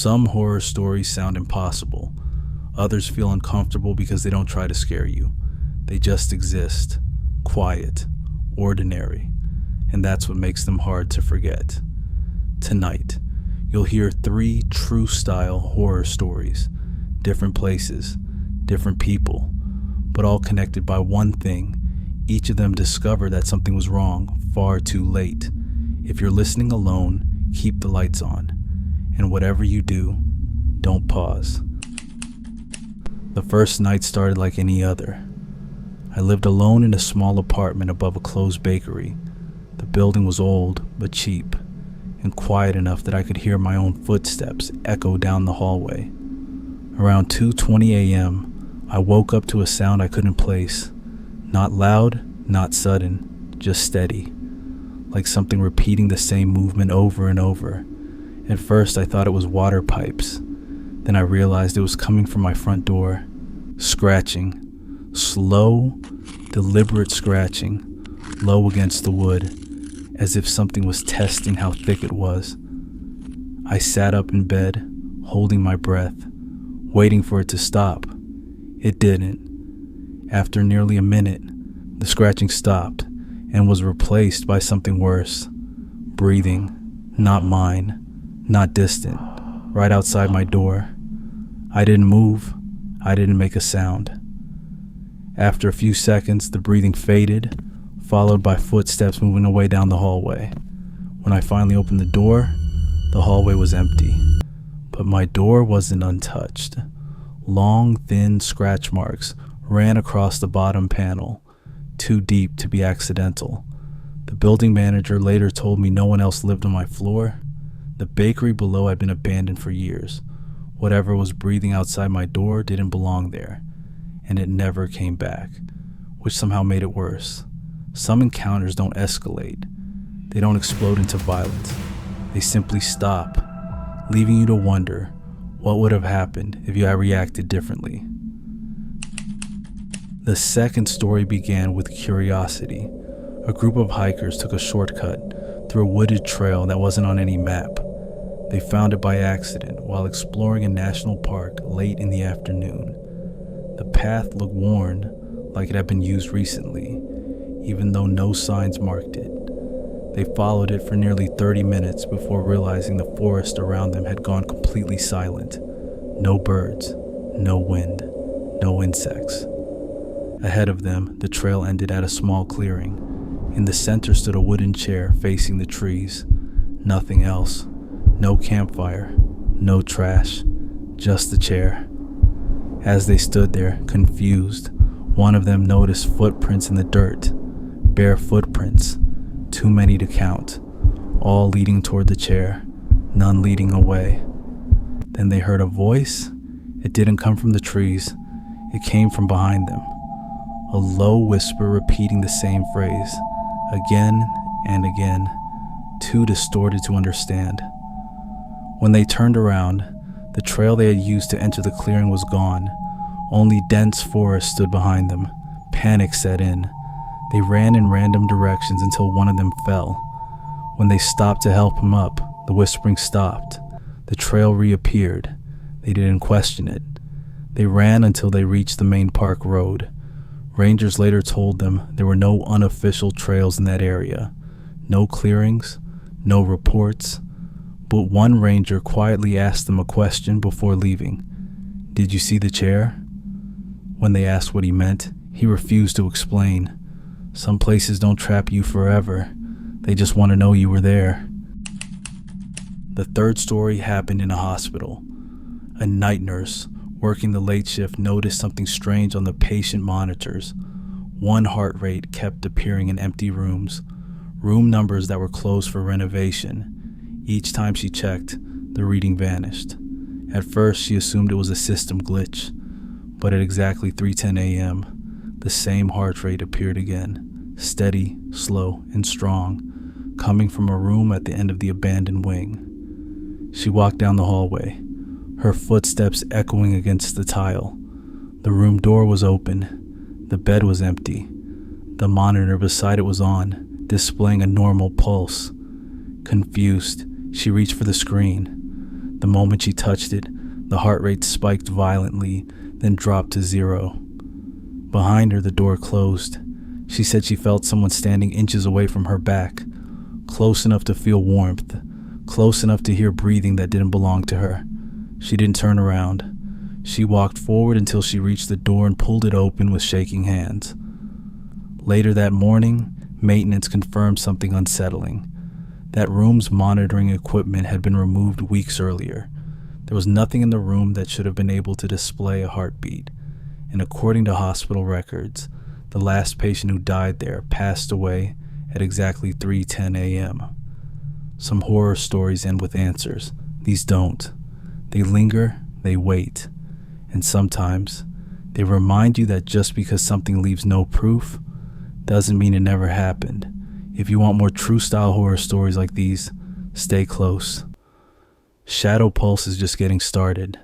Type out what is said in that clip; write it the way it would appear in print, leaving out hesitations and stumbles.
Some horror stories sound impossible. Others feel uncomfortable because they don't try to scare you. They just exist, quiet, ordinary, and that's what makes them hard to forget. Tonight, you'll hear 3 true-style horror stories, different places, different people, but all connected by one thing. Each of them discovered that something was wrong far too late. If you're listening alone, keep the lights on, and whatever you do, don't pause. The first night started like any other. I lived alone in a small apartment above a closed bakery. The building was old but cheap, and quiet enough that I could hear my own footsteps echo down the hallway. Around 2:20 a.m., I woke up to a sound I couldn't place. Not loud, not sudden, just steady, like something repeating the same movement over and over. At first, I thought it was water pipes. Then I realized it was coming from my front door. Scratching. Slow, deliberate scratching, low against the wood, as if something was testing how thick it was. I sat up in bed, holding my breath, waiting for it to stop. It didn't. After nearly a minute, the scratching stopped and was replaced by something worse. Breathing, not mine, not distant, right outside my door. I didn't move. I didn't make a sound. After a few seconds, the breathing faded, followed by footsteps moving away down the hallway. When I finally opened the door, the hallway was empty. But my door wasn't untouched. Long, thin scratch marks ran across the bottom panel, too deep to be accidental. The building manager later told me no one else lived on my floor. The bakery below had been abandoned for years. Whatever was breathing outside my door didn't belong there, and it never came back, which somehow made it worse. Some encounters don't escalate. They don't explode into violence. They simply stop, leaving you to wonder what would have happened if you had reacted differently. The second story began with curiosity. A group of hikers took a shortcut through a wooded trail that wasn't on any map. They found it by accident while exploring a national park late in the afternoon. The path looked worn, like it had been used recently, even though no signs marked it. They followed it for nearly 30 minutes before realizing the forest around them had gone completely silent. No birds, no wind, no insects. Ahead of them, the trail ended at a small clearing. In the center stood a wooden chair facing the trees. Nothing else. No campfire, no trash, just the chair. As they stood there, confused, one of them noticed footprints in the dirt. Bare footprints, too many to count, all leading toward the chair, none leading away. Then they heard a voice. It didn't come from the trees. It came from behind them. A low whisper repeating the same phrase, again and again, too distorted to understand. When they turned around, the trail they had used to enter the clearing was gone. Only dense forest stood behind them. Panic set in. They ran in random directions until one of them fell. When they stopped to help him up, the whispering stopped. The trail reappeared. They didn't question it. They ran until they reached the main park road. Rangers later told them there were no unofficial trails in that area. No clearings, no reports. But one ranger quietly asked them a question before leaving. "Did you see the chair?" When they asked what he meant, he refused to explain. Some places don't trap you forever. They just want to know you were there. The third story happened in a hospital. A night nurse working the late shift noticed something strange on the patient monitors. One heart rate kept appearing in empty rooms, room numbers that were closed for renovation. Each time she checked, the reading vanished. At first, she assumed it was a system glitch, but at exactly 3:10 a.m., the same heart rate appeared again, steady, slow, and strong, coming from a room at the end of the abandoned wing. She walked down the hallway, her footsteps echoing against the tile. The room door was open. The bed was empty. The monitor beside it was on, displaying a normal pulse. Confused, she reached for the screen. The moment she touched it, the heart rate spiked violently, then dropped to 0. Behind her, the door closed. She said she felt someone standing inches away from her back, close enough to feel warmth, close enough to hear breathing that didn't belong to her. She didn't turn around. She walked forward until she reached the door and pulled it open with shaking hands. Later that morning, maintenance confirmed something unsettling. That room's monitoring equipment had been removed weeks earlier. There was nothing in the room that should have been able to display a heartbeat, and according to hospital records, the last patient who died there passed away at exactly 3:10 a.m. Some horror stories end with answers. These don't. They linger, they wait, and sometimes they remind you that just because something leaves no proof doesn't mean it never happened. If you want more true-style horror stories like these, stay close. ShadowPulse is just getting started.